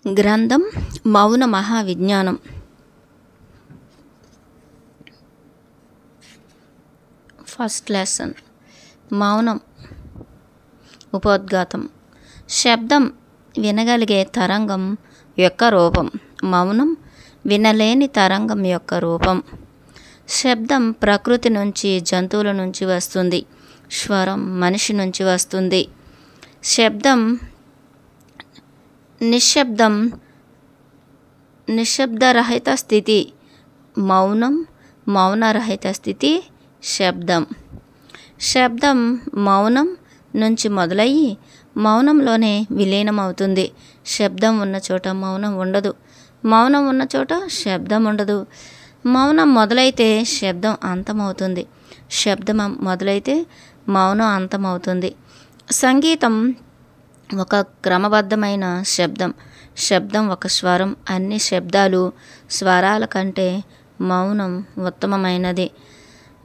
గ్రంథం మౌన మహావిజ్ఞానం. First lesson. మౌనం. ఉపోద్ఘాతం. శబ్దం వినగలిగే తరంగం యొక్క రూపం. మౌనం వినలేని తరంగం యొక్క రూపం. శబ్దం ప్రకృతి నుంచి, జంతువుల నుంచి వస్తుంది. స్వరం మనిషి నుంచి వస్తుంది. శబ్దం నిశ్శబ్దరహిత స్థితి. మౌనం మౌనరహిత స్థితి. శబ్దం మౌనం నుంచి మొదలయ్యి మౌనంలోనే విలీనమవుతుంది. శబ్దం ఉన్న చోట మౌనం ఉండదు. మౌనం ఉన్న చోట శబ్దం ఉండదు. మౌనం మొదలైతే శబ్దం అంతమవుతుంది. శబ్దం మొదలైతే మౌనం అంతమవుతుంది. సంగీతం ఒక క్రమబద్ధమైన శబ్దం. శబ్దం ఒక స్వరం. అన్ని శబ్దాలు స్వరాల కంటే మౌనం ఉత్తమమైనది.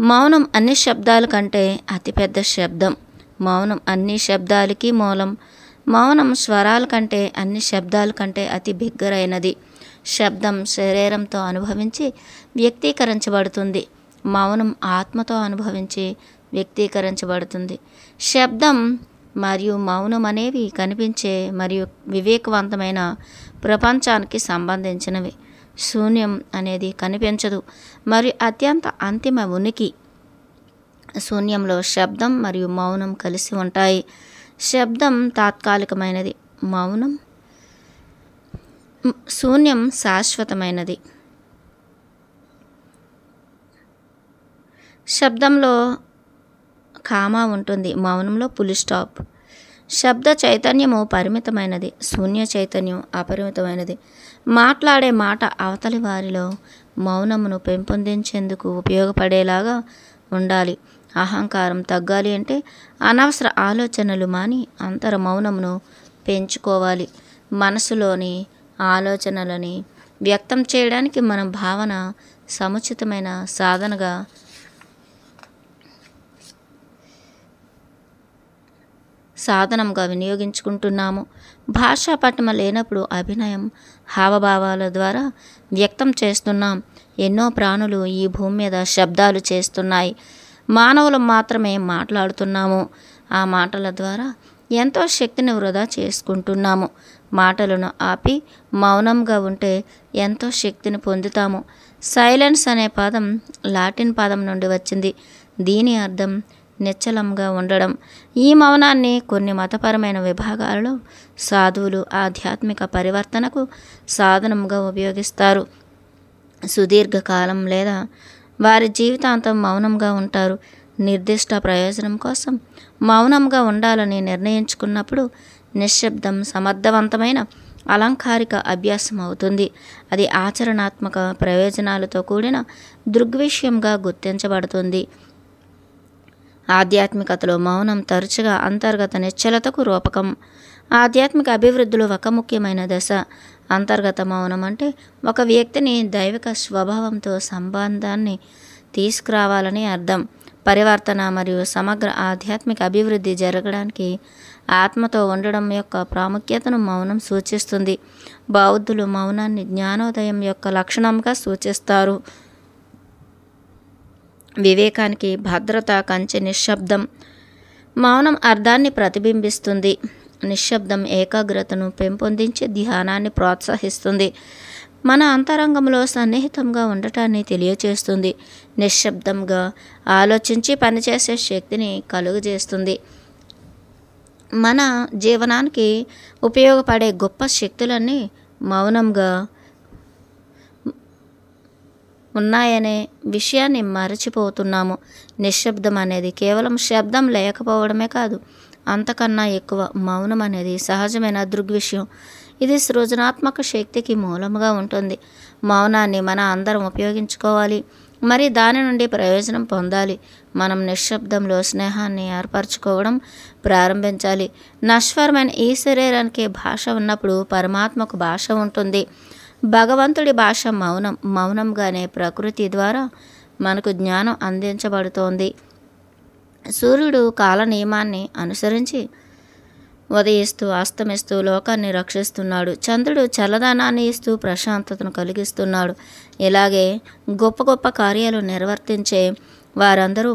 మౌనం అన్ని శబ్దాల కంటే అతిపెద్ద శబ్దం. మౌనం అన్ని శబ్దాలకి మూలం. మౌనం స్వరాల కంటే, అన్ని శబ్దాల కంటే అతి బిగ్గరైనది. శబ్దం శరీరంతో అనుభవించి వ్యక్తీకరించబడుతుంది. మౌనం ఆత్మతో అనుభవించి వ్యక్తీకరించబడుతుంది. శబ్దం మరియు మౌనం అనేవి కనిపించే మరియు వివేకవంతమైన ప్రపంచానికి సంబంధించినవి. శూన్యం అనేది కనిపించదు మరియు అత్యంత అంతిమ ఉనికి. శూన్యంలో శబ్దం మరియు మౌనం కలిసి ఉంటాయి. శబ్దం తాత్కాలికమైనది. శూన్యం శాశ్వతమైనది. శబ్దంలో కామా ఉంటుంది. మౌనంలో పులి స్టాప్. శబ్ద చైతన్యము పరిమితమైనది. శూన్య చైతన్యం అపరిమితమైనది. మాట్లాడే మాట అవతలి వారిలో మౌనమును పెంపొందించేందుకు ఉపయోగపడేలాగా ఉండాలి. అహంకారం తగ్గాలి అంటే అనవసర ఆలోచనలు మాని అంతర మౌనమును పెంచుకోవాలి. మనసులోని ఆలోచనలని వ్యక్తం చేయడానికి మనం భావన సముచితమైన సాధనంగా వినియోగించుకుంటున్నాము. భాషా పటిమ లేనప్పుడు అభినయం, హావభావాల ద్వారా వ్యక్తం చేస్తున్నాం. ఎన్నో ప్రాణులు ఈ భూమి మీద శబ్దాలు చేస్తున్నాయి. మానవులు మాత్రమే మాట్లాడుతున్నాము. ఆ మాటల ద్వారా ఎంతో శక్తిని వృధా చేసుకుంటున్నాము. మాటలను ఆపి మౌనంగా ఉంటే ఎంతో శక్తిని పొందుతాము. సైలెన్స్ అనే పదం లాటిన్ పదం నుండి వచ్చింది. దీని అర్థం నిశ్చలంగా ఉండడం. ఈ మౌనాన్ని కొన్ని మతపరమైన విభాగాలలో సాధువులు ఆధ్యాత్మిక పరివర్తనకు సాధనంగా ఉపయోగిస్తారు. సుదీర్ఘకాలం లేదా వారి జీవితాంతం మౌనంగా ఉంటారు. నిర్దిష్ట ప్రయోజనం కోసం మౌనంగా ఉండాలని నిర్ణయించుకున్నప్పుడు నిశ్శబ్దం సమర్థవంతమైన అలంకారిక అభ్యాసం అవుతుంది. అది ఆచరణాత్మక ప్రయోజనాలతో కూడిన దృగ్విషయంగా గుర్తించబడుతుంది. ఆధ్యాత్మికతలో మౌనం తరచుగా అంతర్గత నిశ్చలతకు రూపకం. ఆధ్యాత్మిక అభివృద్ధిలో ఒక ముఖ్యమైన దశ అంతర్గత మౌనం. అంటే ఒక వ్యక్తిని దైవిక స్వభావంతో సంబంధాన్ని తీసుకురావాలని అర్థం. పరివర్తన మరియు సమగ్ర ఆధ్యాత్మిక అభివృద్ధి జరగడానికి ఆత్మతో ఉండడం యొక్క ప్రాముఖ్యతను మౌనం సూచిస్తుంది. బౌద్ధులు మౌనాన్ని జ్ఞానోదయం యొక్క లక్షణంగా సూచిస్తారు. వివేకానికి భద్రత కంచె నిశ్శబ్దం. మౌనం అర్థాన్ని ప్రతిబింబిస్తుంది. నిశ్శబ్దం ఏకాగ్రతను పెంపొందించి ధ్యానాన్ని ప్రోత్సహిస్తుంది. మన అంతరంగంలో సన్నిహితంగా ఉండటాన్ని తెలియచేస్తుంది. నిశ్శబ్దంగా ఆలోచించి పనిచేసే శక్తిని కలుగజేస్తుంది. మన జీవనానికి ఉపయోగపడే గొప్ప శక్తులన్నీ మౌనంగా ఉన్నాయనే విషయాన్ని మరచిపోతున్నాము. నిశ్శబ్దం అనేది కేవలం శబ్దం లేకపోవడమే కాదు, అంతకన్నా ఎక్కువ. మౌనం అనేది సహజమైన దృగ్విషయం. ఇది సృజనాత్మక శక్తికి మూలంగా ఉంటుంది. మౌనాన్ని మన అందరం ఉపయోగించుకోవాలి, మరి దాని నుండి ప్రయోజనం పొందాలి. మనం నిశ్శబ్దంలో స్నేహాన్ని ఏర్పరచుకోవడం ప్రారంభించాలి. నశ్వరమైన ఈ శరీరానికి భాష ఉన్నప్పుడు పరమాత్మకు భాష ఉంటుంది. భగవంతుడి భాష మౌనం. మౌనంగానే ప్రకృతి ద్వారా మనకు జ్ఞానం అందించబడుతోంది. సూర్యుడు కాల నియమాన్ని అనుసరించి ఉదయిస్తూ అస్తమిస్తూ లోకాన్ని రక్షిస్తున్నాడు. చంద్రుడు చల్లదనాన్ని ఇస్తూ ప్రశాంతతను కలిగిస్తున్నాడు. ఇలాగే గొప్ప గొప్ప కార్యాలు నిర్వర్తించే వారందరూ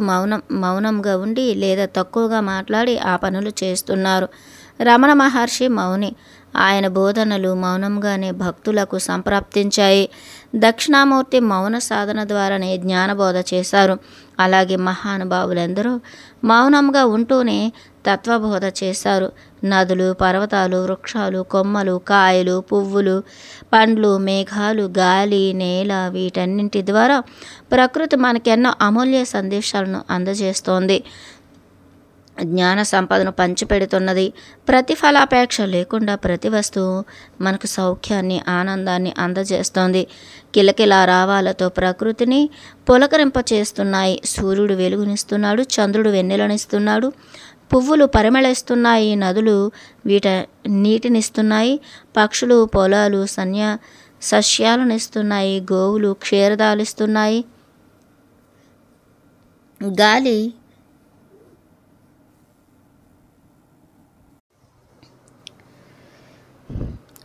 మౌనంగా ఉండి లేదా తక్కువగా మాట్లాడి ఆ పనులు చేస్తున్నారు. రమణ మహర్షి మౌని. ఆయన బోధనలు మౌనంగానే భక్తులకు సంప్రాప్తించాయి. దక్షిణామూర్తి మౌన సాధన ద్వారానే జ్ఞానబోధ చేశారు. అలాగే మహానుభావులందరూ మౌనంగా ఉంటూనే తత్వబోధ చేశారు. నదులు, పర్వతాలు, వృక్షాలు, కొమ్మలు, కాయలు, పువ్వులు, పండ్లు, మేఘాలు, గాలి, నేల వీటన్నింటి ద్వారా ప్రకృతి మనకెన్నో అమూల్య సందేశాలను అందజేస్తోంది. జ్ఞాన సంపదను పంచిపెడుతున్నది. ప్రతిఫలాపేక్ష లేకుండా ప్రతి వస్తువు మనకు సౌఖ్యాన్ని, ఆనందాన్ని అందజేస్తోంది. కిలకిలా రావాలతో ప్రకృతిని పులకరింపచేస్తున్నాయి. సూర్యుడు వెలుగునిస్తున్నాడు, చంద్రుడు వెన్నెలనిస్తున్నాడు, పువ్వులు పరిమళిస్తున్నాయి, నదులు నీటినిస్తున్నాయి, పక్షులు పొలాలు సస్యాలనిస్తున్నాయి, గోవులు క్షీరదాలిస్తున్నాయి, గాలి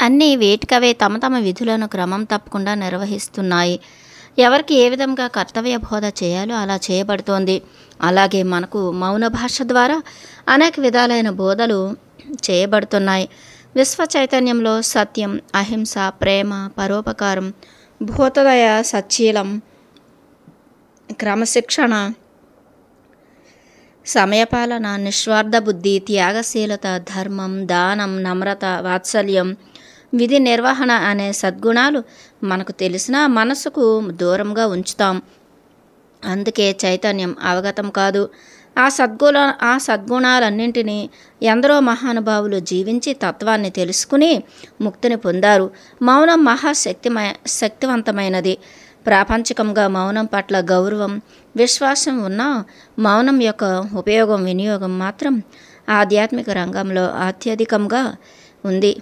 అన్నీ వేటికవే తమ తమ విధులను క్రమం తప్పకుండా నిర్వహిస్తున్నాయి. ఎవరికి ఏ విధంగా కర్తవ్య బోధ చేయాలో అలా చేయబడుతోంది. అలాగే మనకు మౌన భాష ద్వారా అనేక విధాలైన బోధలు చేయబడుతున్నాయి. విశ్వ చైతన్యంలో సత్యం, అహింస, ప్రేమ, పరోపకారం, భూతదయ, సచ్చీలం, క్రమశిక్షణ, సమయపాలన, నిస్వార్థ బుద్ధి, త్యాగశీలత, ధర్మం, దానం, నమ్రత, వాత్సల్యం, విధి నిర్వహణ అనే సద్గుణాలు మనకు తెలిసినా మనసుకు దూరంగా ఉంచుతాం. అందుకే చైతన్యం అవగతం కాదు. ఆ సద్గుణాలన్నింటినీ ఎందరో మహానుభావులు జీవించి తత్వాన్ని తెలుసుకుని ముక్తిని పొందారు. మౌనం శక్తివంతమైనది. ప్రాపంచికంగా మౌనం పట్ల గౌరవం, విశ్వాసం ఉన్నా మౌనం యొక్క వినియోగం మాత్రం ఆధ్యాత్మిక రంగంలో అత్యధికంగా ఉంది.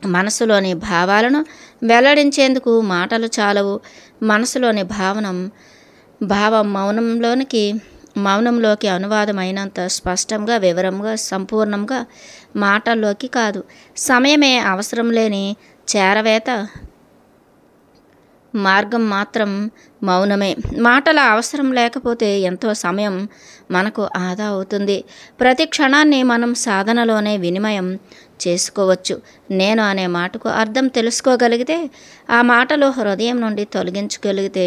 మనసులోని భావాలను వెల్లడించేందుకు మాటలు చాలవు. మనసులోని భావం మౌనంలోకి అనువాదమైనంత స్పష్టంగా, వివరంగా, సంపూర్ణంగా మాటల్లోకి కాదు. సమయమే అవసరం లేని చేరవేత మార్గం మాత్రం మౌనమే. మాటల అవసరం లేకపోతే ఎంతో సమయం మనకు ఆదా అవుతుంది. ప్రతి క్షణాన్ని మనం సాధనలోనే వినిమయం చేసుకోవచ్చు. నేను అనే మాటకు అర్థం తెలుసుకోగలిగితే, ఆ మాటలు హృదయం నుండి తొలగించగలిగితే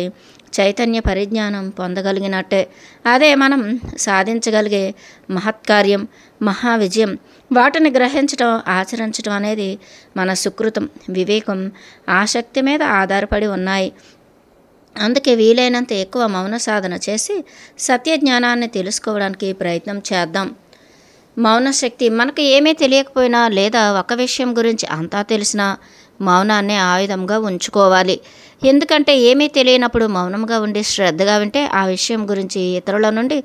చైతన్య పరిజ్ఞానం పొందగలిగినట్టే. అదే మనం సాధించగలిగే మహత్కార్యం, మహావిజయం. వాటిని గ్రహించడం, ఆచరించడం అనేది మన సుకృతం, వివేకం, ఆసక్తి మీద ఆధారపడి ఉన్నాయి. అందుకే వీలైనంత ఎక్కువ మౌన సాధన చేసి సత్యజ్ఞానాన్ని తెలుసుకోవడానికి ప్రయత్నం చేద్దాం. మౌన శక్తి. మనకు ఏమీ తెలియకపోయినా లేదా ఒక విషయం గురించి అంతా తెలిసినా మౌనాన్ని ఆయుధంగా ఉంచుకోవాలి. ఎందుకంటే ఏమీ తెలియనప్పుడు మౌనంగా ఉండి శ్రద్ధగా వింటే ఆ విషయం గురించి ఇతరుల నుండి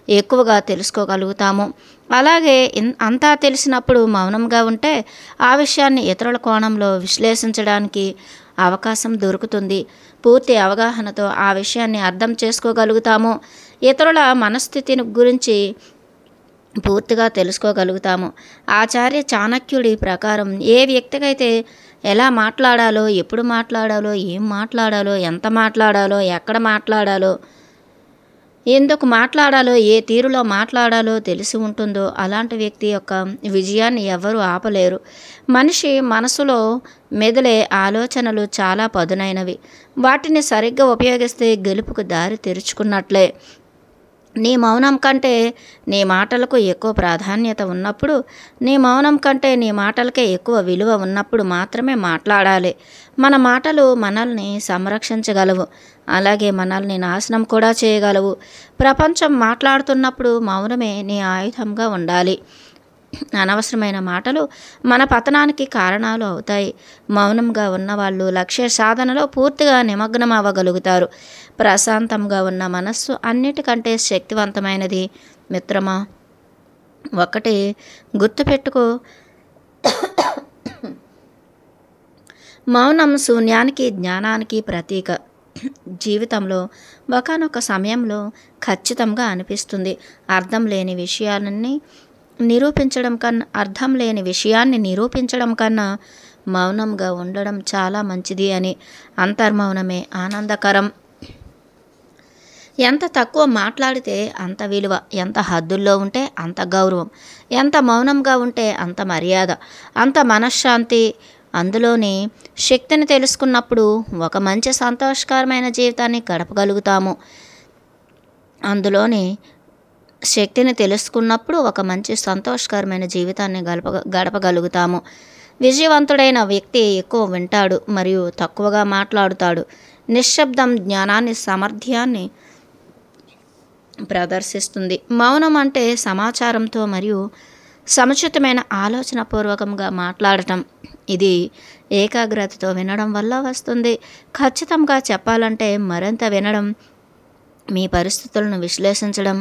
ఎక్కువగా తెలుసుకోగలుగుతాము. అలాగే అంతా తెలిసినప్పుడు మౌనంగా ఉంటే ఆ విషయాన్ని ఇతరుల కోణంలో విశ్లేషించడానికి అవకాశం దొరుకుతుంది. పూర్తి అవగాహనతో ఆ విషయాన్ని అర్థం చేసుకోగలుగుతాము. ఇతరుల మనస్థితిని గురించి పూర్తిగా తెలుసుకోగలుగుతాము. ఆచార్య చాణక్యుడి ప్రకారం ఏ వ్యక్తికైతే ఎలా మాట్లాడాలో, ఎప్పుడు మాట్లాడాలో, ఏం మాట్లాడాలో, ఎంత మాట్లాడాలో, ఎక్కడ మాట్లాడాలో, ఎందుకు మాట్లాడాలో, ఏ తీరులో మాట్లాడాలో తెలిసి ఉంటుందో అలాంటి వ్యక్తి యొక్క విజయాన్ని ఎవ్వరూ ఆపలేరు. మనిషి మనసులో మెదిలే ఆలోచనలు చాలా పదునైనవి. వాటిని సరిగ్గా ఉపయోగిస్తే గెలుపుకు దారి తెరుచుకున్నట్లే. నీ మౌనం కంటే నీ మాటలకు ఎక్కువ ప్రాధాన్యత ఉన్నప్పుడు, నీ మౌనం కంటే నీ మాటలకే ఎక్కువ విలువ ఉన్నప్పుడు మాత్రమే మాట్లాడాలి. మన మాటలు మనల్ని సంరక్షించగలవు, అలాగే మనల్ని నాశనం కూడా చేయగలవు. ప్రపంచం మాట్లాడుతున్నప్పుడు మౌనమే నీ ఆయుధంగా ఉండాలి. అనవసరమైన మాటలు మన పతనానికి కారణాలు అవుతాయి. మౌనంగా ఉన్నవాళ్ళు లక్ష్య సాధనలో పూర్తిగా నిమగ్నం అవ్వగలుగుతారు. ప్రశాంతంగా ఉన్న మనస్సు అన్నిటికంటే శక్తివంతమైనది మిత్రమా. ఒకటి గుర్తుపెట్టుకో, మౌనం శూన్యానికి, జ్ఞానానికి ప్రతీక. జీవితంలో ఒకానొక సమయంలో ఖచ్చితంగా అనిపిస్తుంది, అర్థం లేని విషయాలన్నీ నిరూపించడం కన్నా, అర్థం లేని విషయాన్ని నిరూపించడం కన్నా మౌనంగా ఉండడం చాలా మంచిది అని. అంతర్మౌనమే ఆనందకరం. ఎంత తక్కువ మాట్లాడితే అంత విలువ, ఎంత హద్దుల్లో ఉంటే అంత గౌరవం, ఎంత మౌనంగా ఉంటే అంత మర్యాద, అంత మనశ్శాంతి. అందులోని శక్తిని తెలుసుకున్నప్పుడు ఒక మంచి సంతోషకరమైన జీవితాన్ని గడపగలుగుతాము. అందులోని శక్తిని తెలుసుకున్నప్పుడు ఒక మంచి సంతోషకరమైన జీవితాన్ని గడపగలుగుతాము. విజయవంతుడైన వ్యక్తి ఎక్కువ వింటాడు మరియు తక్కువగా మాట్లాడుతాడు. నిశ్శబ్దం జ్ఞానాన్ని, సామర్థ్యాన్ని ప్రదర్శిస్తుంది. మౌనం అంటే సమాచారంతో మరియు సముచితమైన ఆలోచనపూర్వకంగా మాట్లాడటం. ఇది ఏకాగ్రతతో వినడం వల్ల వస్తుంది. ఖచ్చితంగా చెప్పాలంటే మరింత వినడం, మీ పరిస్థితులను విశ్లేషించడం,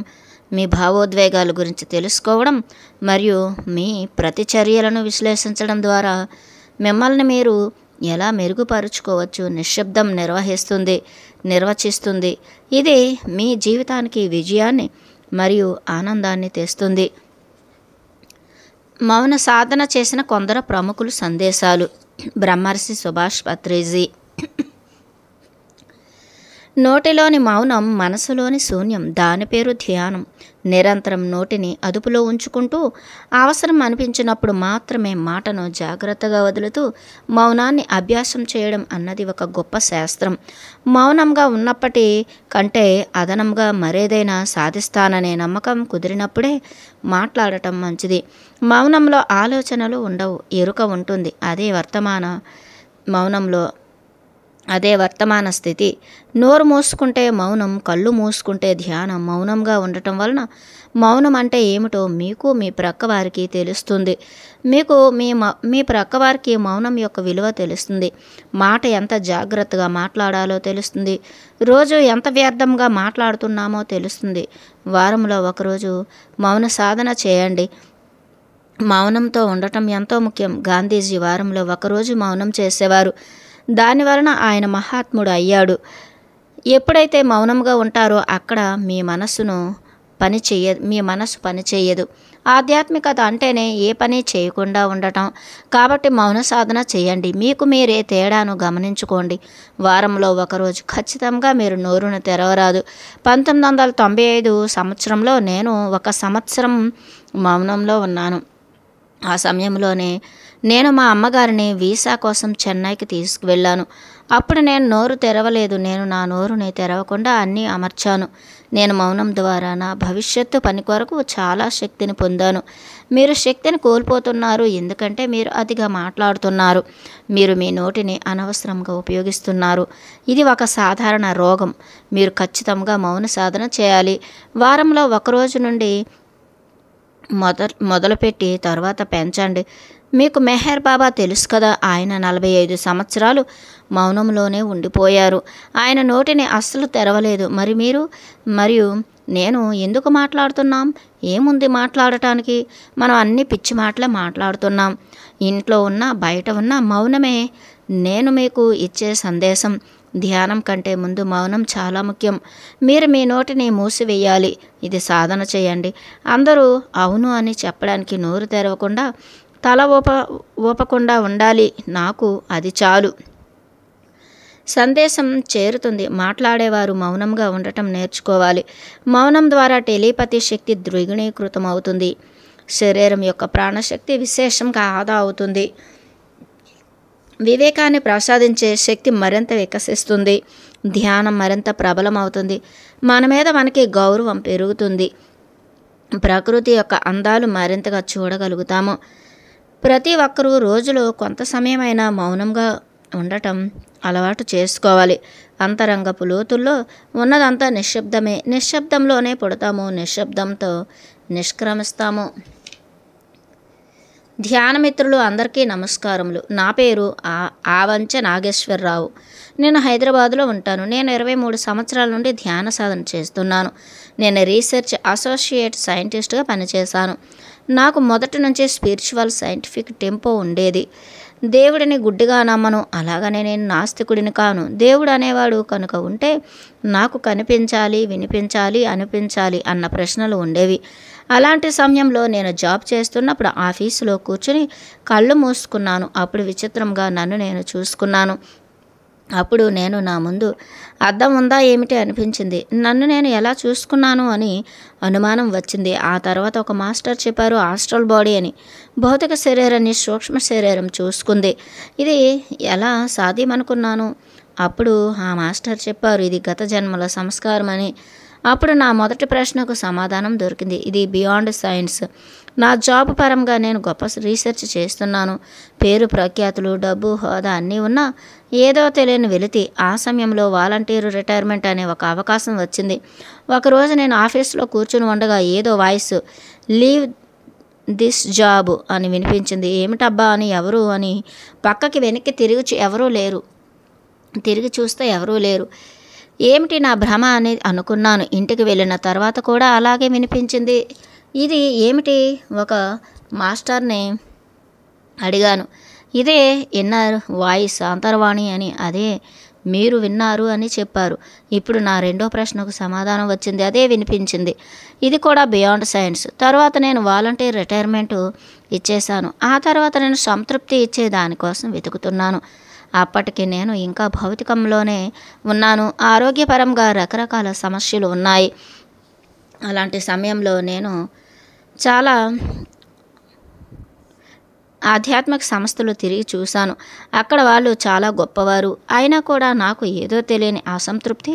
మీ భావోద్వేగాల గురించి తెలుసుకోవడం మరియు మీ ప్రతిచర్యలను విశ్లేషించడం ద్వారా మిమ్మల్ని మీరు ఎలా మెరుగుపరుచుకోవచ్చు నిశ్శబ్దం నిర్వచిస్తుంది. ఇది మీ జీవితానికి విజయాన్ని మరియు ఆనందాన్ని తెస్తుంది. మౌన సాధన చేసిన కొందరు ప్రముఖులు సందేశాలు. బ్రహ్మర్షి సుభాష్ పత్రిజీ. నోటిలోని మౌనం మనసులోని శూన్యం. దాని పేరు ధ్యానం. నిరంతరం నోటిని అదుపులో ఉంచుకుంటూ అవసరం అనిపించినప్పుడు మాత్రమే మాటను జాగ్రత్తగా వదులుతూ మౌనాన్ని అభ్యాసం చేయడం అన్నది ఒక గొప్ప శాస్త్రం. మౌనంగా ఉన్నప్పటి కంటే అదనంగా మరేదైనా సాధిస్తాననే నమ్మకం కుదిరినప్పుడే మాట్లాడటం మంచిది. మౌనంలో ఆలోచనలు ఉండవు, ఎరుక ఉంటుంది. అదే వర్తమాన స్థితి. నోరు మూసుకుంటే మౌనం, కళ్ళు మూసుకుంటే ధ్యానం. మౌనంగా ఉండటం వలన మౌనం అంటే ఏమిటో మీకు, మీ ప్రక్కవారికి తెలుస్తుంది. మీకు మీ ప్రక్కవారికి మౌనం యొక్క విలువ తెలుస్తుంది. మాట ఎంత జాగ్రత్తగా మాట్లాడాలో తెలుస్తుంది. రోజు ఎంత వ్యర్థంగా మాట్లాడుతున్నామో తెలుస్తుంది. వారంలో ఒకరోజు మౌన సాధన చేయండి. మౌనంతో ఉండటం ఎంతో ముఖ్యం. గాంధీజీ వారంలో ఒకరోజు మౌనం చేసేవారు. దానివలన ఆయన మహాత్ముడు అయ్యాడు. ఎప్పుడైతే మౌనంగా ఉంటారో అక్కడ మీ మనసు పని చేయదు. ఆధ్యాత్మికత అంటేనే ఏ పని చేయకుండా ఉండటం. కాబట్టి మౌన సాధన చేయండి. మీకు మీరే తేడాను గమనించుకోండి. వారంలో ఒకరోజు ఖచ్చితంగా మీరు నోరును తెరవరాదు. 1995 సంవత్సరంలో నేను 1 సంవత్సరం మౌనంలో ఉన్నాను. ఆ సమయంలోనే నేను మా అమ్మగారిని వీసా కోసం చెన్నైకి తీసుకువెళ్ళాను. అప్పుడు నేను నోరు తెరవలేదు. నేను నా నోరుని తెరవకుండా అన్నీ అమర్చాను. నేను మౌనం ద్వారా నా భవిష్యత్తు పని కొరకు చాలా శక్తిని పొందాను. మీరు శక్తిని కోల్పోతున్నారు ఎందుకంటే మీరు అతిగా మాట్లాడుతున్నారు. మీరు మీ నోటిని అనవసరంగా ఉపయోగిస్తున్నారు. ఇది ఒక సాధారణ రోగం. మీరు ఖచ్చితంగా మౌన సాధన చేయాలి. వారంలో ఒకరోజు నుండి మొదలుపెట్టి తర్వాత పెంచండి. మీకు మెహర్ బాబా తెలుసు కదా. ఆయన 45 సంవత్సరాలు మౌనంలోనే ఉండిపోయారు. ఆయన నోటిని అస్సలు తెరవలేదు. మరియు నేను ఎందుకు మాట్లాడుతున్నాం? ఏముంది మాట్లాడటానికి? మనం అన్ని పిచ్చి మాటలే మాట్లాడుతున్నాం. ఇంట్లో ఉన్న బయట ఉన్న మౌనమే నేను మీకు ఇచ్చే సందేశం. ధ్యానం కంటే ముందు మౌనం చాలా ముఖ్యం. మీరు మీ నోటిని మూసివేయాలి. ఇది సాధన చేయండి. అందరూ అవును అని చెప్పడానికి నోరు తెరవకుండా, తల ఊపకుండా ఉండాలి. నాకు అది చాలు. సందేశం చేరుతుంది. మాట్లాడేవారు మౌనంగా ఉండటం నేర్చుకోవాలి. మౌనం ద్వారా టెలిపతి శక్తి ద్విగుణీకృతం అవుతుంది. శరీరం యొక్క ప్రాణశక్తి విశేషంగా ఆదా అవుతుంది. వివేకాన్ని ప్రసాదించే శక్తి మరింత వికసిస్తుంది. ధ్యానం మరింత ప్రబలమవుతుంది. మన మీద మనకి గౌరవం పెరుగుతుంది. ప్రకృతి యొక్క అందాలు మరింతగా చూడగలుగుతాము. ప్రతి ఒక్కరూ రోజులో కొంత సమయమైనా మౌనంగా ఉండటం అలవాటు చేసుకోవాలి. అంతరంగపు లోతుల్లో ఉన్నదంతా నిశ్శబ్దమే. నిశ్శబ్దంలోనే పుడతాము, నిశ్శబ్దంతో నిష్క్రమిస్తాము. ధ్యానమిత్రులు అందరికీ నమస్కారములు. నా పేరు ఆవంచ నాగేశ్వరరావు. నేను హైదరాబాదులో ఉంటాను. నేను 23 సంవత్సరాల నుండి ధ్యాన సాధన చేస్తున్నాను. నేను రీసెర్చ్ అసోసియేట్ సైంటిస్ట్గా పనిచేశాను. నాకు మొదటి నుంచి స్పిరిచువల్ సైంటిఫిక్ టెంపో ఉండేది. దేవుడిని గుడ్డిగా నమ్మను, అలాగనే నేను నాస్తికుడిని కాను. దేవుడు అనేవాడు కనుక ఉంటే నాకు కనిపించాలి, వినిపించాలి, అనిపించాలి అన్న ప్రశ్నలు ఉండేవి. అలాంటి సమయంలో నేను జాబ్ చేస్తున్నప్పుడు ఆఫీసులో కూర్చుని కళ్ళు మూసుకున్నాను. అప్పుడు విచిత్రంగా నన్ను నేను చూసుకున్నాను. అప్పుడు నేను నా ముందు అద్దం ఉందా ఏమిటి అనిపించింది. నన్ను నేను ఎలా చూసుకున్నాను అని అనుమానం వచ్చింది. ఆ తర్వాత ఒక మాస్టర్ చెప్పారు ఆస్ట్రల్ బాడీ అని. భౌతిక శరీరాన్ని సూక్ష్మ శరీరం చూసుకుంది. ఇది ఎలా సాధ్యమనుకున్నాను. అప్పుడు ఆ మాస్టర్ చెప్పారు ఇది గత జన్మల సంస్కారం అని. అప్పుడు నా మొదటి ప్రశ్నకు సమాధానం దొరికింది. ఇది బియాండ్ సైన్స్. నా జాబ్ పరంగా నేను గొప్ప రీసెర్చ్ చేస్తున్నాను. పేరు ప్రఖ్యాతులు డబ్బు హోదా అన్నీ ఉన్నా ఏదో తెలియని వెలితి. ఆ సమయంలో వాలంటీర్ రిటైర్మెంట్ అనే ఒక అవకాశం వచ్చింది. ఒకరోజు నేను ఆఫీస్లో కూర్చుని ఉండగా ఏదో వాయిస్ లీవ్ దిస్ జాబ్ అని వినిపించింది. ఏమిటబ్బా అని ఎవరు అని పక్కకి వెనక్కి తిరిగి చూస్తే ఎవరూ లేరు. ఏమిటి నా భ్రమ అని అనుకున్నాను. ఇంటికి వెళ్ళిన తర్వాత కూడా అలాగే వినిపించింది. ఇది ఏమిటి ఒక మాస్టర్ని అడిగాను. ఇదే ఇన్నర్ వాయిస్ అంతర్వాణి అని. అదే మీరు విన్నారు అని చెప్పారు. ఇప్పుడు నా రెండో ప్రశ్నకు సమాధానం వచ్చింది. అదే వినిపించింది. ఇది కూడా బియాండ్ సైన్స్. తర్వాత నేను వాలంటీర్ రిటైర్మెంట్ ఇచ్చేశాను. ఆ తర్వాత నేను సంతృప్తి ఇచ్చే దానికోసం వెతుకుతున్నాను. అప్పటికి నేను ఇంకా భౌతికంలోనే ఉన్నాను. ఆరోగ్యపరంగా రకరకాల సమస్యలు ఉన్నాయి. అలాంటి సమయంలో నేను చాలా ఆధ్యాత్మిక సంస్థలు తిరిగి చూశాను. అక్కడ వాళ్ళు చాలా గొప్పవారు. అయినా కూడా నాకు ఏదో తెలియని అసంతృప్తి.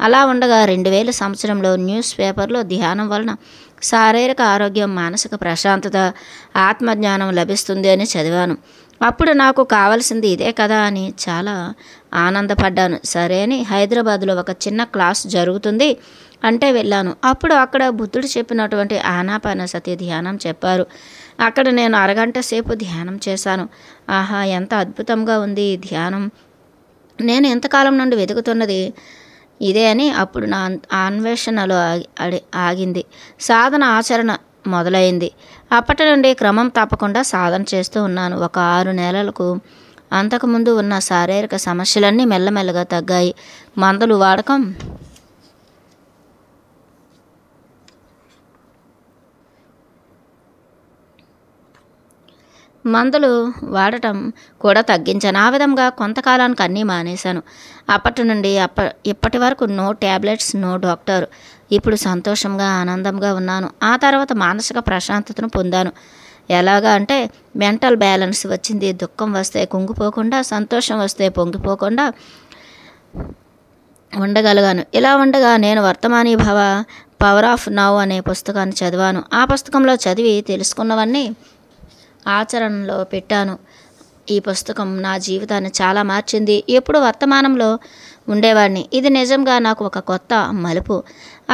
అలా ఉండగా 2000 సంవత్సరంలో న్యూస్ పేపర్లో ధ్యానం వలన శారీరక ఆరోగ్యం, మానసిక ప్రశాంతత, ఆత్మజ్ఞానం లభిస్తుంది అని చదివాను. అప్పుడు నాకు కావాల్సింది ఇదే కదా అని చాలా ఆనందపడ్డాను. సరే అని హైదరాబాద్లో ఒక చిన్న క్లాస్ జరుగుతుంది అంటే వెళ్ళాను. అప్పుడు అక్కడ బుద్ధుడు చెప్పినటువంటి ఆనాపానసతి ధ్యానం చెప్పారు. అక్కడ నేను అరగంట సేపు ధ్యానం చేశాను. ఆహా, ఎంత అద్భుతంగా ఉంది ఈ ధ్యానం. నేను ఎంతకాలం నుండి వెతుకుతున్నది ఇదే అని అప్పుడు నా అన్వేషణలో ఆగింది. సాధన ఆచరణ మొదలైంది. అప్పటి నుండి క్రమం తప్పకుండా సాధన చేస్తూ ఉన్నాను. ఒక 6 నెలలకు అంతకుముందు ఉన్న శారీరక సమస్యలన్నీ మెల్లమెల్లగా తగ్గాయి. మందులు వాడటం కూడా తగ్గించాను. ఆ విధంగా కొంతకాలానికి అన్నీ మానేశాను. అప్పటి నుండి ఇప్పటి వరకు నో ట్యాబ్లెట్స్, నో డాక్టర్. ఇప్పుడు సంతోషంగా ఆనందంగా ఉన్నాను. ఆ తర్వాత మానసిక ప్రశాంతతను పొందాను. ఎలాగా అంటే మెంటల్ బ్యాలెన్స్ వచ్చింది. దుఃఖం వస్తే కుంగిపోకుండా, సంతోషం వస్తే పొంగిపోకుండా ఉండగలిగాను. ఇలా ఉండగా నేను వర్తమానీ భవ పవర్ ఆఫ్ నౌ అనే పుస్తకాన్ని చదివాను. ఆ పుస్తకంలో చదివి తెలుసుకున్నవన్నీ ఆచరణలో పెట్టాను. ఈ పుస్తకం నా జీవితాన్ని చాలా మార్చింది. ఎప్పుడు వర్తమానంలో ఉండేవాడిని. ఇది నిజంగా నాకు ఒక కొత్త మలుపు.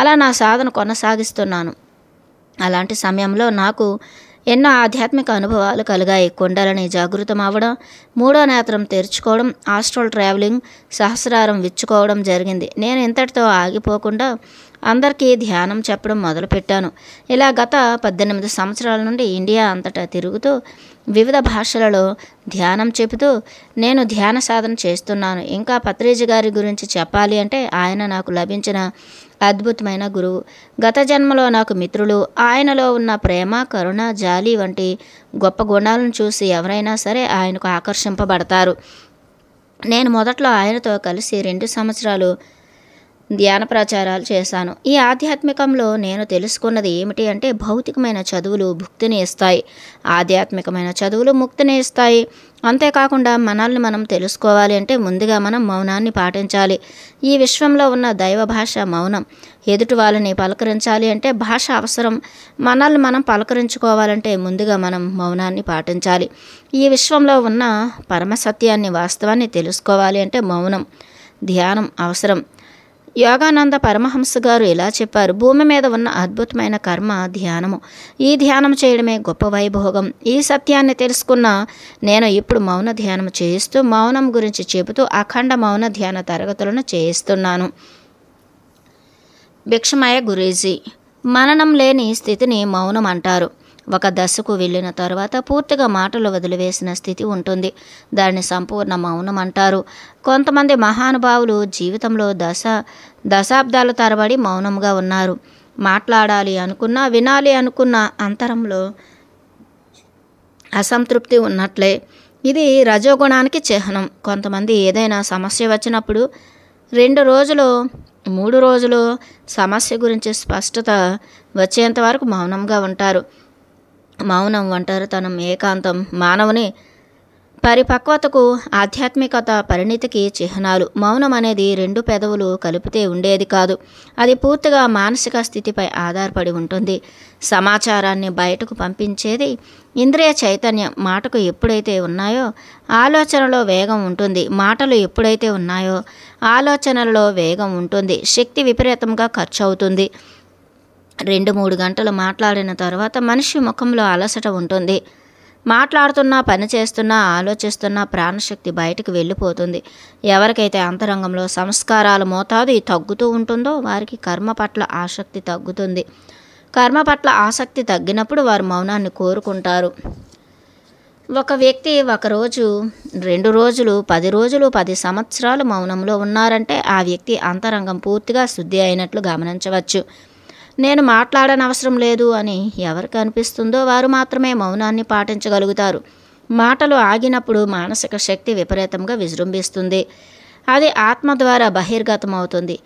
అలా నా సాధన కొనసాగిస్తున్నాను. అలాంటి సమయంలో నాకు ఎన్నో ఆధ్యాత్మిక అనుభవాలు కలిగాయి. కుండలని జాగృతం అవ్వడం, మూడో నేత్రం తెరుచుకోవడం, ఆస్ట్రల్ ట్రావెలింగ్, సహస్రారం విచ్చుకోవడం జరిగింది. నేను ఇంతటితో ఆగిపోకుండా అందరికీ ధ్యానం చెప్పడం మొదలుపెట్టాను. ఇలా గత 18 సంవత్సరాల నుండి ఇండియా అంతటా తిరుగుతూ వివిధ భాషలలో ధ్యానం చెబుతూ నేను ధ్యాన సాధన చేస్తున్నాను. ఇంకా పత్రిజీ గారి గురించి చెప్పాలి అంటే ఆయన నాకు లభించిన అద్భుతమైన గురువు. గత జన్మలో నాకు మిత్రులు. ఆయనలో ఉన్న ప్రేమ, కరుణ, జాలి వంటి గొప్ప గుణాలను చూసి ఎవరైనా సరే ఆయనకు ఆకర్షింపబడతారు. నేను మొదట్లో ఆయనతో కలిసి 2 సంవత్సరాలు ధ్యాన ప్రచారాలు చేశాను. ఈ ఆధ్యాత్మికంలో నేను తెలుసుకున్నది ఏమిటి అంటే భౌతికమైన చదువులు భుక్తిని ఇస్తాయి, ఆధ్యాత్మికమైన చదువులు ముక్తిని ఇస్తాయి. అంతేకాకుండా మనల్ని మనం తెలుసుకోవాలి అంటే ముందుగా మనం మౌనాన్ని పాటించాలి. ఈ విశ్వంలో ఉన్న దైవ భాష మౌనం. ఎదుటి వాళ్ళని పలకరించాలి అంటే భాష అవసరం. మనల్ని మనం పలకరించుకోవాలంటే ముందుగా మనం మౌనాన్ని పాటించాలి. ఈ విశ్వంలో ఉన్న పరమసత్యాన్ని, వాస్తవాన్ని తెలుసుకోవాలి అంటే మౌనం, ధ్యానం అవసరం. యోగానంద పరమహంస గారు ఇలా చెప్పారు, భూమి మీద ఉన్న అద్భుతమైన కర్మ ధ్యానము. ఈ ధ్యానం చేయడమే గొప్ప వైభోగం. ఈ సత్యాన్ని తెలుసుకున్న నేను ఇప్పుడు మౌన ధ్యానం చేయిస్తూ, మౌనం గురించి చెబుతూ అఖండ మౌన ధ్యాన తరగతులను చేయిస్తున్నాను. భిక్షమయ గురూజీ, మననం లేని స్థితిని మౌనం అంటారు. ఒక దశకు వెళ్ళిన తర్వాత పూర్తిగా మాటలు వదిలివేసిన స్థితి ఉంటుంది. దాన్ని సంపూర్ణ మౌనం అంటారు. కొంతమంది మహానుభావులు జీవితంలో దశాబ్దాల తరబడి మౌనంగా ఉన్నారు. మాట్లాడాలి అనుకున్నా, వినాలి అనుకున్న అంతరంలో అసంతృప్తి ఉన్నట్లే. ఇది రజోగుణానికి చిహ్నం. కొంతమంది ఏదైనా సమస్య వచ్చినప్పుడు 2 రోజులు 3 రోజులు సమస్య గురించి స్పష్టత వచ్చేంత వరకు మౌనంగా ఉంటారు. మౌనం, ఒంటరితనం, ఏకాంతం మానవుని పరిపక్వతకు, ఆధ్యాత్మికత పరిణితికి చిహ్నాలు. మౌనం అనేది 2 పెదవులు కలిపితే ఉండేది కాదు. అది పూర్తిగా మానసిక స్థితిపై ఆధారపడి ఉంటుంది. సమాచారాన్ని బయటకు పంపించేది ఇంద్రియ చైతన్యం. మాటకు ఎప్పుడైతే ఉన్నాయో ఆలోచనలో వేగం ఉంటుంది. మాటలు ఎప్పుడైతే ఉన్నాయో ఆలోచనలలో వేగం ఉంటుంది. శక్తి విపరీతంగా ఖర్చు అవుతుంది. 2-3 గంటలు మాట్లాడిన తర్వాత మనిషి ముఖంలో అలసట ఉంటుంది. మాట్లాడుతున్నా, పని చేస్తున్నా, ఆలోచిస్తున్నా ప్రాణశక్తి బయటకు వెళ్ళిపోతుంది. ఎవరికైతే అంతరంగంలో సంస్కారాల మోతాదు తగ్గుతూ ఉంటుందో వారికి కర్మ పట్ల ఆసక్తి తగ్గుతుంది. కర్మ పట్ల ఆసక్తి తగ్గినప్పుడు వారు మౌనాన్ని కోరుకుంటారు. ఒక వ్యక్తి 1 రోజు, 2 రోజులు, 10 రోజులు, 10 సంవత్సరాలు మౌనంలో ఉన్నారంటే ఆ వ్యక్తి అంతరంగం పూర్తిగా శుద్ధి అయినట్లు గమనించవచ్చు. నేను మాట్లాడనవసరం లేదు అని ఎవరికి అనిపిస్తుందో వారు మాత్రమే మౌనాన్ని పాటించగలుగుతారు. మాటలు ఆగినప్పుడు మానసిక శక్తి విపరీతంగా విజృంభిస్తుంది. అది ఆత్మ ద్వారా బహిర్గతమవుతుంది.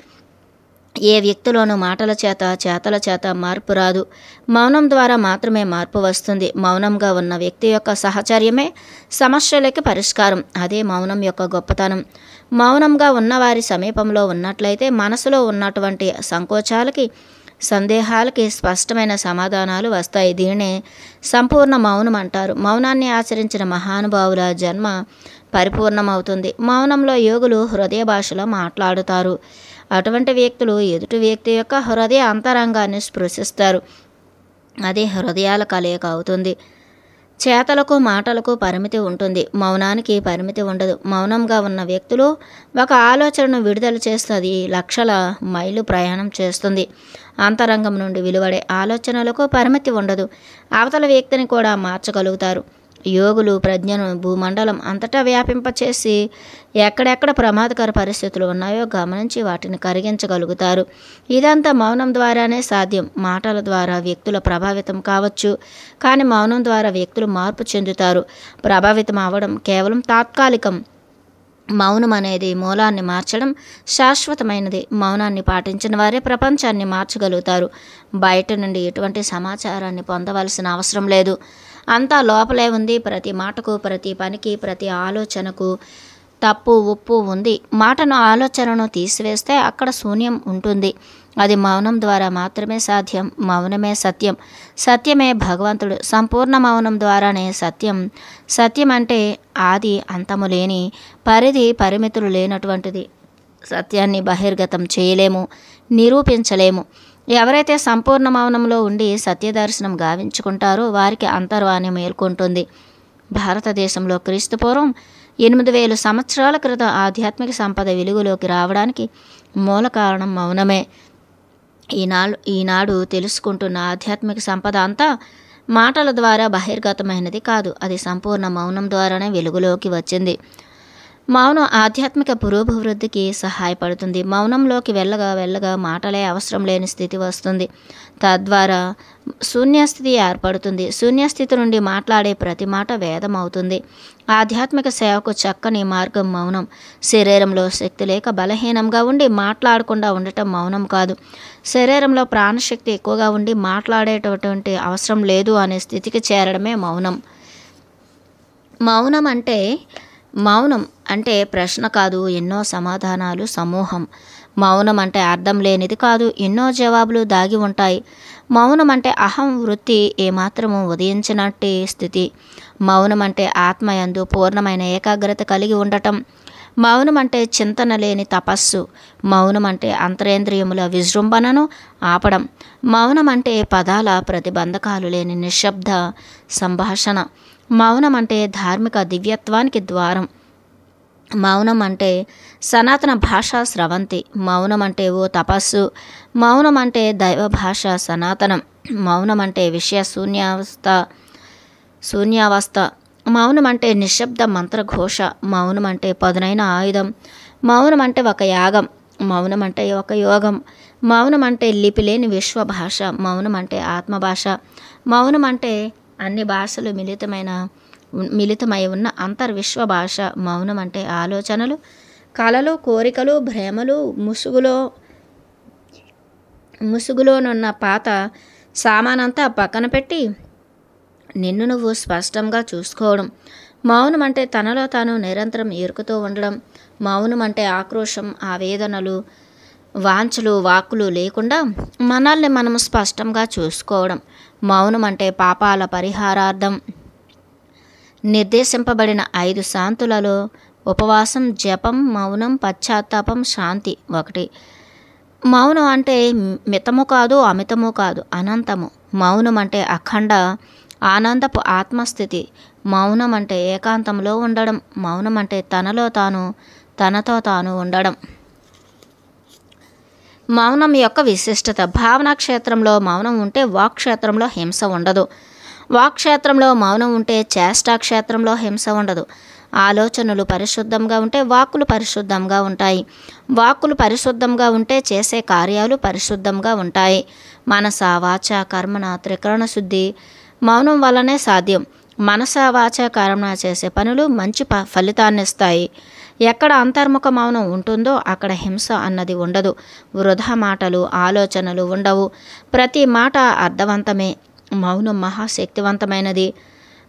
ఏ వ్యక్తిలోనూ మాటల చేత, చేతల చేత మార్పు రాదు. మౌనం ద్వారా మాత్రమే మార్పు వస్తుంది. మౌనంగా ఉన్న వ్యక్తి యొక్క సహచర్యమే సమస్యలకి పరిష్కారం. అదే మౌనం యొక్క గొప్పతనం. మౌనంగా ఉన్నవారి సమీపంలో ఉన్నట్లయితే మనసులో ఉన్నటువంటి సంకోచాలకి, సందేహాలకి స్పష్టమైన సమాధానాలు వస్తాయి. దీనినే సంపూర్ణ మౌనం అంటారు. మౌనాన్ని ఆచరించిన మహానుభావుల జన్మ పరిపూర్ణమవుతుంది. మౌనంలో యోగులు హృదయ భాషలో మాట్లాడుతారు. అటువంటి వ్యక్తులు ఎదుటి వ్యక్తి యొక్క హృదయ అంతరంగాన్ని స్పృశిస్తారు. అది హృదయాల కలయిక అవుతుంది. చేతలకు, మాటలకు పరిమితి ఉంటుంది. మౌనానికి పరిమితి ఉండదు. మౌనంగా ఉన్న వ్యక్తులు ఒక ఆలోచనను విడుదల చేస్తుంది, లక్షల మైళ్ళు ప్రయాణం చేస్తుంది. అంతరంగం నుండి వెలువడే ఆలోచనలకు పరిమితి ఉండదు. అవతల వ్యక్తిని కూడా మార్చగలుగుతారు. యోగులు ప్రజ్ఞను భూమండలం అంతటా వ్యాపింపచేసి ఎక్కడెక్కడ ప్రమాదకర పరిస్థితులు ఉన్నాయో గమనించి వాటిని కరిగించగలుగుతారు. ఇదంతా మౌనం ద్వారానే సాధ్యం. మాటల ద్వారా వ్యక్తులు ప్రభావితం కావచ్చు, కానీ మౌనం ద్వారా వ్యక్తులు మార్పు చెందుతారు. ప్రభావితం అవ్వడం కేవలం తాత్కాలికం. మౌనం అనేది మూలాన్ని మార్చడం శాశ్వతమైనది. మౌనాన్ని పాటించిన వారే ప్రపంచాన్ని మార్చగలుగుతారు. బయట నుండి ఎటువంటి సమాచారాన్ని పొందవలసిన అవసరం లేదు. అంతా లోపలే ఉంది. ప్రతి మాటకు, ప్రతి పనికి, ప్రతి ఆలోచనకు తప్పు, ఉప్పు ఉంది. మాటను, ఆలోచనను తీసివేస్తే అక్కడ శూన్యం ఉంటుంది. అది మౌనం ద్వారా మాత్రమే సాధ్యం. మౌనమే సత్యం. సత్యమే భగవంతుడు. సంపూర్ణ మౌనం ద్వారానే సత్యం. సత్యం అంటే ఆది అంతము లేని, పరిధి పరిమితులు లేనటువంటిది. సత్యాన్ని బహిర్గతం చేయలేము, నిరూపించలేము. ఎవరైతే సంపూర్ణ మౌనంలో ఉండి సత్యదర్శనం గావించుకుంటారో వారికి అంతర్వాణి మేల్కొంటుంది. భారతదేశంలో క్రీస్తుపూర్వం 8000 సంవత్సరాల క్రితం ఆధ్యాత్మిక సంపద వెలుగులోకి రావడానికి మూల కారణం మౌనమే. ఈనాడు తెలుసుకుంటున్న ఆధ్యాత్మిక సంపద అంతా మాటల ద్వారా బహిర్గతమైనది కాదు. అది సంపూర్ణ మౌనం ద్వారానే వెలుగులోకి వచ్చింది. మౌనం ఆధ్యాత్మిక పురోభివృద్ధికి సహాయపడుతుంది. మౌనంలోకి వెళ్ళగా మాటలే అవసరం లేని స్థితి వస్తుంది. తద్వారా శూన్యస్థితి ఏర్పడుతుంది. శూన్యస్థితి నుండి మాట్లాడే ప్రతి మాట వేదం అవుతుంది. ఆధ్యాత్మిక సేవకు చక్కని మార్గం మౌనం. శరీరంలో శక్తి లేక బలహీనంగా ఉండి మాట్లాడకుండా ఉండటం మౌనం కాదు. శరీరంలో ప్రాణశక్తి ఎక్కువగా ఉండి మాట్లాడేటటువంటి అవసరం లేదు అనే స్థితికి చేరడమే మౌనం. మౌనం అంటే ప్రశ్న కాదు, ఎన్నో సమాధానాలు సమూహం. మౌనం అంటే అర్థం లేనిది కాదు, ఎన్నో జవాబులు దాగి ఉంటాయి. మౌనం అంటే అహం వృత్తి ఏమాత్రము ఉదయించినట్టే స్థితి. మౌనం అంటే ఆత్మయందు పూర్ణమైన ఏకాగ్రత కలిగి ఉండటం. మౌనం అంటే చింతన లేని తపస్సు. మౌనం అంటే అంతరేంద్రియముల విజృంభణను ఆపడం. మౌనం అంటే పదాల ప్రతిబంధకాలు లేని నిశ్శబ్ద సంభాషణ. మౌనం అంటే ధార్మిక దివ్యత్వానికి ద్వారం. మౌనం అంటే సనాతన భాషా స్రవంతి. మౌనం అంటే ఓ తపస్సు. మౌనం అంటే దైవ భాష సనాతనం. మౌనం అంటే విషయ శూన్యావస్థ. మౌనం అంటే నిశ్శబ్ద మంత్రఘోష. మౌనం అంటే పదునైన ఆయుధం. మౌనం అంటే ఒక యాగం. మౌనం అంటే ఒక యోగం. మౌనం అంటే లిపి లేని విశ్వ భాష. మౌనం అంటే ఆత్మభాష. మౌనం అంటే అన్ని భాషలు మిళితమై ఉన్న అంతర్విశ్వ భాష. మౌనం అంటే ఆలోచనలు, కలలు, కోరికలు, భ్రమలు, ముసుగులోనున్న పాత సామానంతా పక్కన పెట్టి నిన్ను నువ్వు స్పష్టంగా చూసుకోవడం. మౌనం అంటే తనలో తాను నిరంతరం ఎరుకుతూ ఉండడం. మౌనం అంటే ఆక్రోశం, ఆవేదనలు, వాంఛలు, వాక్కులు లేకుండా మనల్ని మనము స్పష్టంగా చూసుకోవడం. మౌనం అంటే పాపాల పరిహారార్థం నిర్దేశింపబడిన 5 శాంతులలో ఉపవాసం, జపం, మౌనం, పశ్చాత్తాపం, శాంతి ఒకటి. మౌనం అంటే మితము కాదు, అమితము కాదు, అనంతము. మౌనం అంటే అఖండ ఆనందపు ఆత్మస్థితి. మౌనం అంటే ఏకాంతంలో ఉండడం. మౌనం అంటే తనతో తాను ఉండడం. మౌనం యొక్క విశిష్టత. భావనా క్షేత్రంలో మౌనం ఉంటే వాక్ క్షేత్రంలో హింస ఉండదు. వాక్ క్షేత్రంలో మౌనం ఉంటే చేష్టా క్షేత్రంలో హింస ఉండదు. ఆలోచనలు పరిశుద్ధంగా ఉంటే వాక్కులు పరిశుద్ధంగా ఉంటాయి. వాక్కులు పరిశుద్ధంగా ఉంటే చేసే కార్యాలు పరిశుద్ధంగా ఉంటాయి. మనస, వాచ, కర్మణ త్రికరణ శుద్ధి మౌనం వల్లనే సాధ్యం. మనస, వాచ, కర్మణ చేసే పనులు మంచి ఫలితాన్నిస్తాయి. ఎక్కడ అంతర్ముఖ మౌనం ఉంటుందో అక్కడ హింస అన్నది ఉండదు. వృధా మాటలు, ఆలోచనలు ఉండవు. ప్రతి మాట అర్థవంతమే. మౌనం మహాశక్తివంతమైనది.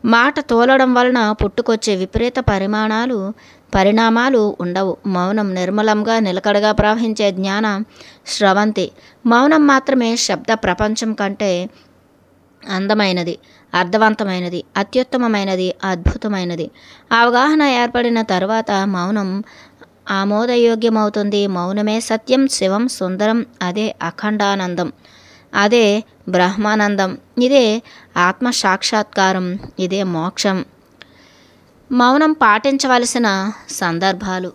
మాట తోలడం వలన పుట్టుకొచ్చే విపరీత పరిణామాలు ఉండవు. మౌనం నిర్మలంగా నిలకడగా ప్రవహించే జ్ఞాన స్రవంతి. మౌనం మాత్రమే శబ్ద ప్రపంచం కంటే అందమైనది, అర్థవంతమైనది, అత్యుత్తమమైనది, అద్భుతమైనది. అవగాహన ఏర్పడిన తర్వాత మౌనం ఆమోదయోగ్యమవుతుంది. మౌనమే సత్యం, శివం, సుందరం. అదే అఖండానందం, అదే బ్రహ్మానందం, ఇదే ఆత్మ సాక్షాత్కారం, ఇదే మోక్షం. మౌనం పాటించవలసిన సందర్భాలు.